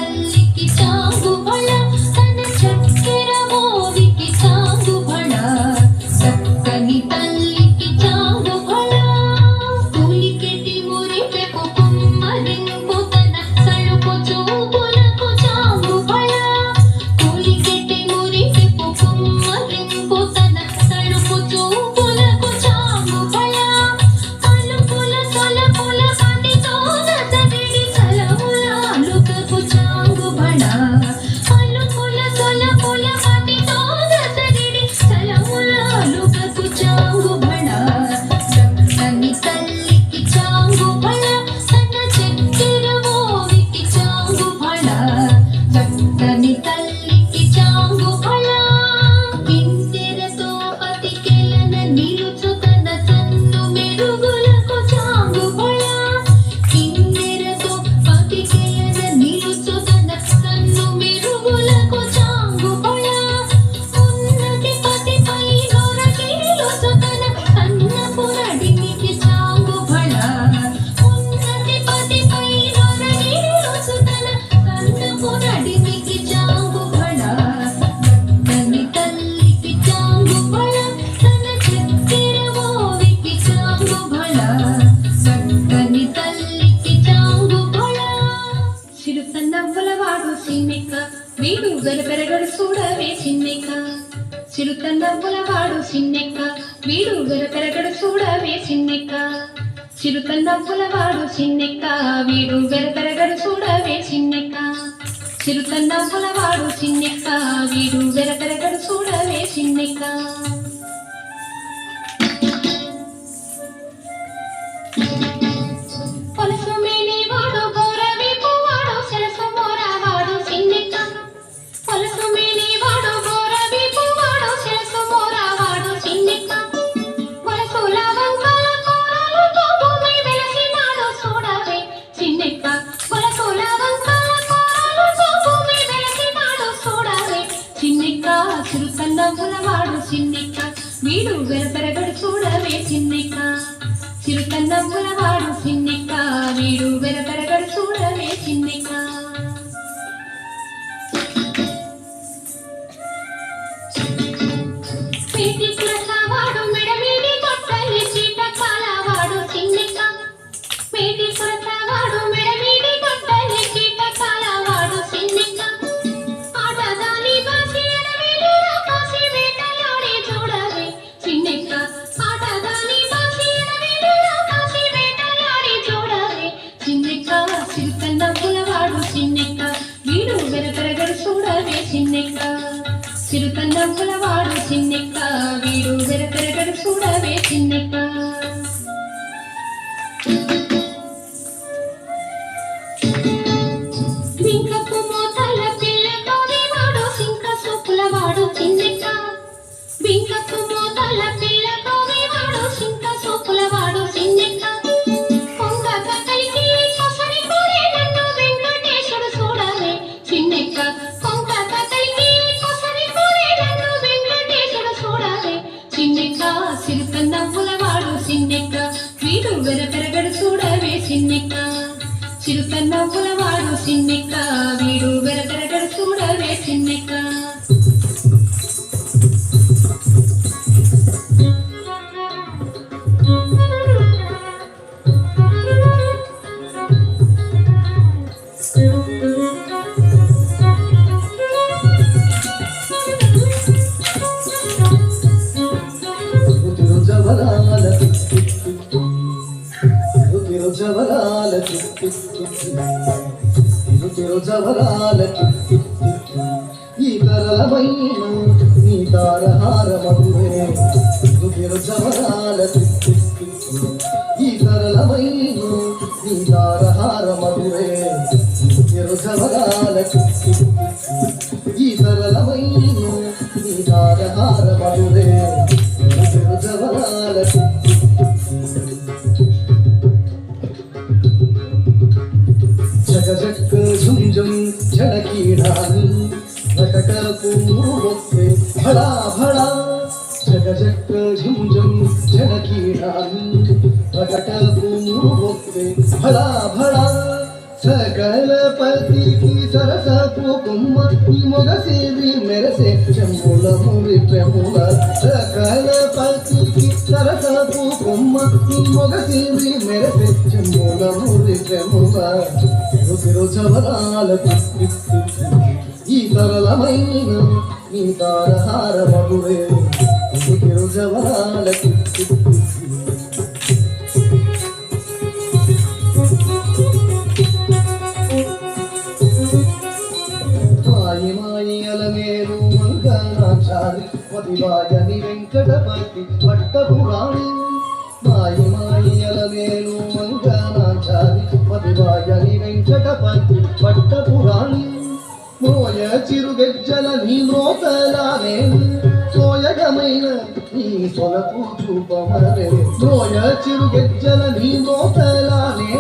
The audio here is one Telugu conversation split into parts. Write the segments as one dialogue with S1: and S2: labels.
S1: తల్లికి చాంగుబళ తన చక్కెర మోవికి చాంగుబళ చక్కని తల్లికి చాంగుబళ పులికెటి మురిపెకు కుమ్మరింపు తన సలుపు చూపులకు చాంగుబళ పులికెటి మురిపెకు కుమ్మరింపు తన సలుపు చూపులకు చాంగుబళ అలుపుల సొలపుల పటితో నతడిడి సలముల అలుకకు చాంగుబళ అలుపుల సొలపుల పటితో నతడిడి సలముల అలుకకు చాంగుబళ చక్కని తల్లికి చాంగుబళ తన చక్కెర మోవికి చాంగుబళ చక్కని తల్లికి చాంగుబళ కిందెరతో పతికెలన నిలుచు తన తన్ను మెరుగులకు చాంగుబళ కిందెరతో పతికెలన నిలుచు తన తన్ను మెరుగులకు చాంగుబళ ఉన్నతి పతిపై నొరగిలుచు తన కన్నపు నడిమికి చాంగుబళ ఉన్నతి పతిపై నొరగిలుచు తన కన్నపు నడిమికి చాంగుబళ చక్కని తల్లికి చాంగుబళ తన చక్కెర మోవికి చాంగుబళ చక్కని తల్లికి చాంగుబళ చిరుత నవ్వులవాడు సిన్నెక్క వీడు గలపెరగడు చూడవే చిన్నెక్క చిరుత నవ్వులవాడు సిన్నెక్క వీడు గలపెరగడు చూడవే చిన్నెక్క చిరుత నవ్వులవాడు చిన్నెక్క వీడు గలపెరగడు చూడవే చిన్నెక్క చిరుత నవ్వులవాడు చిన్నెక్క వీడు గలపెరగడు చూడవే చిన్నెక్క పొలసు మేనివాడు గోరవీపు వాడు సెలసు మోరవాడు చిన్నెక్క పొలసు మేనివాడు గోరవీపు వాడు సెలసు మోరవాడు చిన్నెక్క వలసుల వంకల కోరలతో భూమి వెలసినాడు చూడవే చిన్నెక్క వలసుల వంకల కోరలతో భూమి వెలసినాడు చూడవే చిన్నెక్క చిరుత నవ్వులవాడు చిన్నెక్క వీడు వెలపెరగడు చూడవే చిన్నెక్క చిరుత నవ్వులవాడు చిన్నెక్క వీడు వెలపెరగడు చూడవే చిన్నెక్క పీటి కురసవాడు మెడమీది కొట్టని చీటకాలవాడు చిన్నెక్క పీటి కురసవాడు మెడమీది కొట్టని చీటకాలవాడు చిన్నెక్క ఆటదాని బాసి ఎనవేలురా కాసి వేటలాడి చూడవే చిన్నెక్క ఆటదాని బాసి ఎనవేలురా కాసి వేటలాడి చూడవే చిన్నెక్క చిరుత నవ్వులవాడు చిన్నెక్క వీడు వెలపెరగడు చూడవే చిన్నెక్క చిరుత నవ్వులవాడు చిన్నెక్క వీడు వెలపెరగడు చూడవే చిన్నెక్క బింకపు మోతల పిల్లతోని వాడు సింక సూపులవాడు చిన్నెక్క బింకపు మోతల పిల్లతోని వాడు సింక సూపులవాడు చిన్నెక్క కొంగ కథలికి కొసరి కోరే నన్ను వెంకటేశుడు చూడవే చిన్నెక్క కొంగ కథలికి కొసరి కోరే నన్ను వెంకటేశుడు చూడవే చిన్నెక్క చిరుత నవ్వులవాడు చిన్నెక్క వీడు వెలపెరగడు చూడవే చిన్నెక్క చిరుత నవ్వులవాడు చిన్నెక్క వీడు వెలపెరగడు చూడవే చిన్నెక్క ఈ తరలమైన నీ తారహార మధురే జవరాల ఈ తరలమైన నీ తారహార మధురే జవరాల ఈ తరలమైన నీ తారహార మధురే జవరాల జగ జక్క झुंझुम झड़कीड़ानी रटकपूर्वोक्ते भड़ा भड़ा जग जग झुंझुम झड़कीड़ानी रटकपूर्वोक्ते भड़ा भड़ा सकल पति की तरफ కొమ్మ ఈ మొగ సేవి మెరసే చెమ్ముల మురి ప్రేముల సకల పల్కి సరసపు కొమ్మ ఈ మొగ సేవి మెరసే చెమ్ముల మురి ప్రేముల తిరు చవరాలకు ఈ తరలమైన నీ తారహార మధురే తిరు చవరాలకు అలమేలు మంగళాచారి పతివాయని వెంకటపతి పట్టపురాణి మాయి అలమేలు మంగళాచారి పతివాయని వెంకటపతి పట్టపురాణి మోయ చిరుగజ్జల నీ మ్రోతలానే సోయగమైన నీ సొలపు చూపమరే మోయ చిరుగజ్జల నీ మ్రోతలానే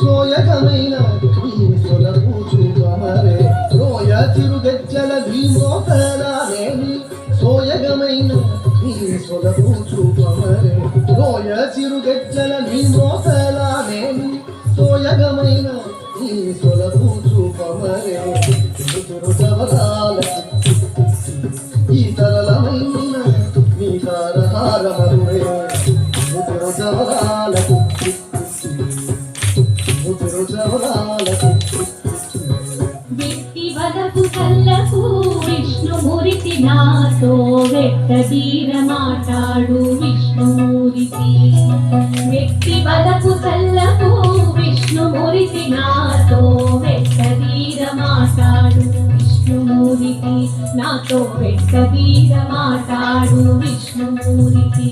S1: సోయగమైన నీ సొలపు చూపమరే రోయ చిరుగజ్జల నీ మ్రోతలానే సోయగమైన నీ సొలపు చూపమరే రోయ చిరుగజ్జల నీ మ్రోతలానే సోయగమైన నీ సొలపు చూపమరే ఈ తరలమైన నీ తారహార మధురే జవరాలకు
S2: వ్యక్తి వదకు కల్లకు విష్ణుమూర్తి నాతో వెట్టదీర మాట్లాడు విష్ణుమూర్తి వ్యక్తి వదకు కల్లకు విష్ణుమూర్తి నాతో వెట్టదీర మాట్లాడు విష్ణుమూర్తి నాతో వెట్టదీర మాట్లాడు విష్ణుమూర్తి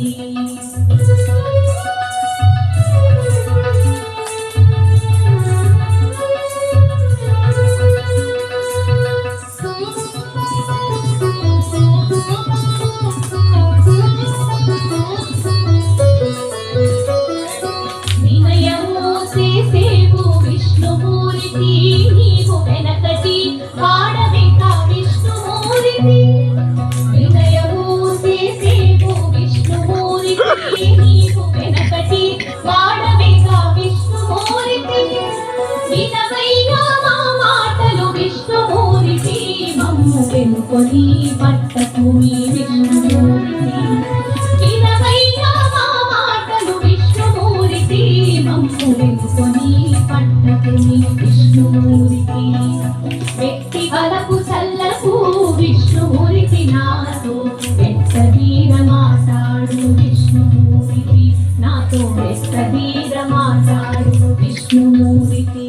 S2: వెనుకొని పట్టకు విష్ణుమూర్తి వినవయ్యా మా మాటలు విష్ణుమూర్తి మమ్ము వెనుకొని పట్టకు విష్ణుమూర్తి వ్యక్తి వలకు చల్లకు విష్ణుమూర్తి నాతో వెట్టదీర మాట్లాడు విష్ణుమూర్తి నాతో వెట్టదీర మాట్లాడు విష్ణుమూర్తి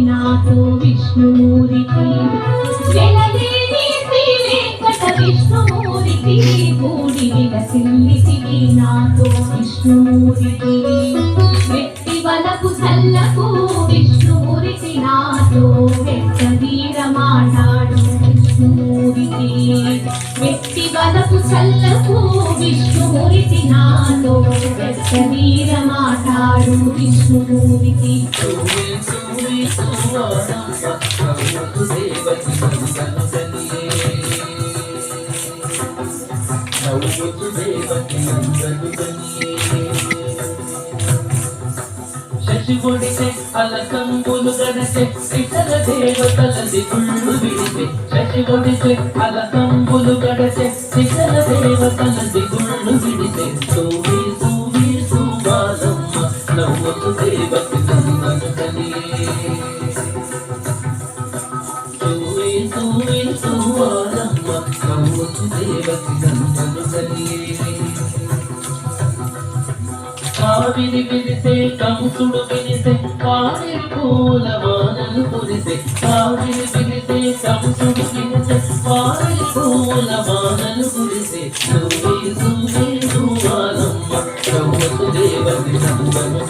S2: నాతో విష్ణుమూర్తి జలదేవి శ్రీ వెంకట విష్ణుమూర్తి కూడి విలసిల్లితివి నాతో విష్ణుమూర్తి వ్యక్తి వలకు చల్లకు విష్ణుమూర్తి నాతో వెట్టదీర మాట్లాడు విష్ణుమూర్తి వ్యక్తి వలకు చల్లకు విష్ణుమూర్తి నాతో వెట్టదీర మాట్లాడు విష్ణుమూర్తి
S3: శశిగుడిసే అలకంబులు గడసే ఇతర దేవతల దిగుళ్ళు విడిసే శశిగుడిసే అలకంబులు గడసే ఇతర దేవతల దిగుళ్ళు విడిసే సూవి సూవి సుబాలమ్మ నవ్వుతు దేవతి నన్ను కనియే సూవి సూవి సుబాలమ్మ నవ్వుతు దేవతి నన్ను కనియే కావిరి విరిసే కంసుడు విరిసే కావిరి పూల వానలు కురిసే కావిరి విరిసే కంసుడు విరిసే కావిరి పూల వానలు కురిసే సువే సువే సువాలమ్మ గౌవసు దేవతి నందను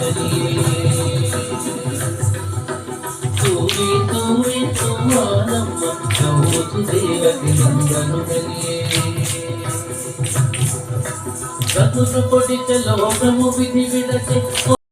S3: సువే సువే సువాలమ్మ గౌవసు దేవతి నందను కతులు పొడిచె లోకము విధి విడచె